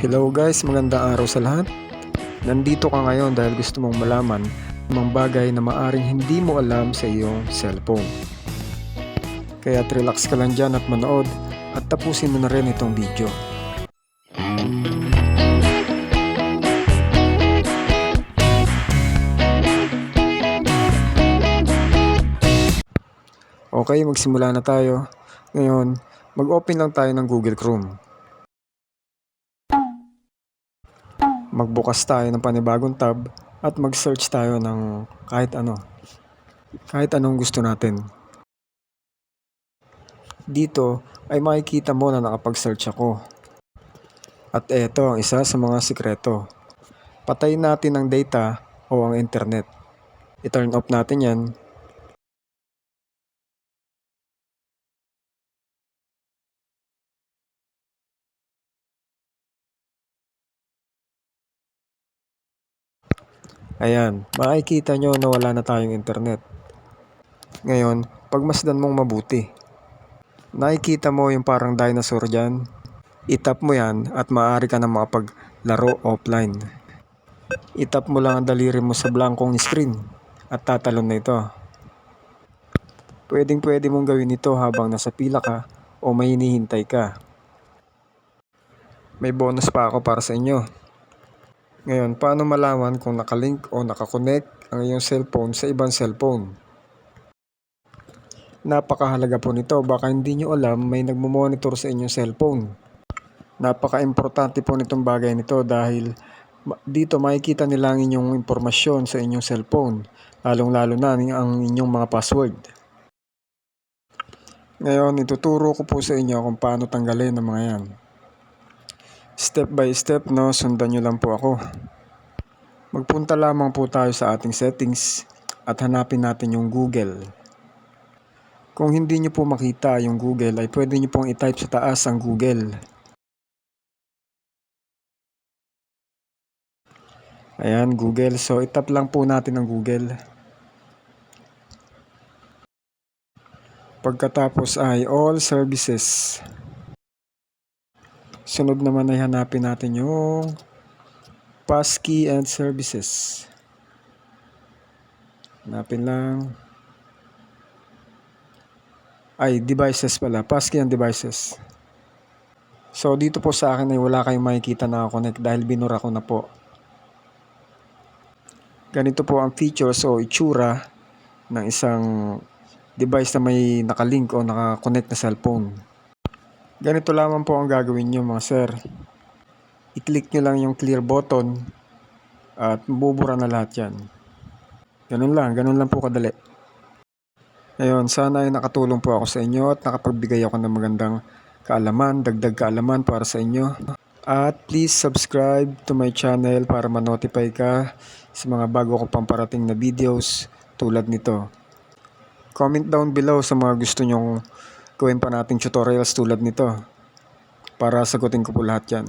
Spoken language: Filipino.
Hello guys, magandang araw sa lahat. Nandito ka ngayon dahil gusto mong malaman mga bagay na maaring hindi mo alam sa iyong cellphone. Kaya't relax ka lang dyan at manood at tapusin mo na rin itong video. Okay, magsimula na tayo. Ngayon, mag-open lang tayo ng Google Chrome. Magbukas tayo ng panibagong tab at mag-search tayo ng kahit ano. Kahit anong gusto natin. Dito ay makikita mo na nakapag-search ako. At eto ang isa sa mga sikreto. Patayin natin ang data o ang internet. I-turn off natin yan. Ayan, makikita nyo na wala na tayong internet. Ngayon, pagmasdan mong mabuti. Nakikita mo yung parang dinosaur dyan. I-tap mo yan at maaari ka na makapaglaro offline. I-tap mo lang ang daliri mo sa blankong screen at tatalon na ito. Pwede mong gawin ito habang nasa pila ka o may hinihintay ka. May bonus pa ako para sa inyo. Ngayon, paano malaman kung nakalink o nakakonect ang iyong cellphone sa ibang cellphone? Napakahalaga po nito, baka hindi nyo alam may nagmumonitor sa inyong cellphone. Napaka-importante po nitong bagay nito dahil dito makikita nila ang inyong impormasyon sa inyong cellphone, lalong-lalo na ang inyong mga password. Ngayon, ituturo ko po sa inyo kung paano tanggalin ang mga yan. Step by step, sundan nyo lang po ako. Magpunta lamang po tayo sa ating settings at hanapin natin yung Google. Kung hindi nyo po makita yung Google, ay pwede nyo pong i-type sa taas ang Google. Ayan, Google. So, i-tap lang po natin ang Google. Pagkatapos ay all services. Sunod naman ay hanapin natin yung passkey and services. Hanapin lang. Ay, devices pala. Passkey and devices. So, dito po sa akin ay wala kayong makikita na connect dahil binura ko na po. Ganito po ang features o itsura ng isang device na may nakalink o nakakonect na cellphone. Ganito lamang po ang gagawin nyo mga sir. I-click nyo lang yung clear button at bubura na lahat yan. Ganun lang po kadali. Ngayon, sana ay nakatulong po ako sa inyo at nakapagbigay ako ng magandang kaalaman, dagdag kaalaman para sa inyo. At please subscribe to my channel para ma-notify ka sa mga bago ko pang parating na videos tulad nito. Comment down below sa mga gusto nyong gawin pa nating tutorials tulad nito para sagutin ko po lahat yan.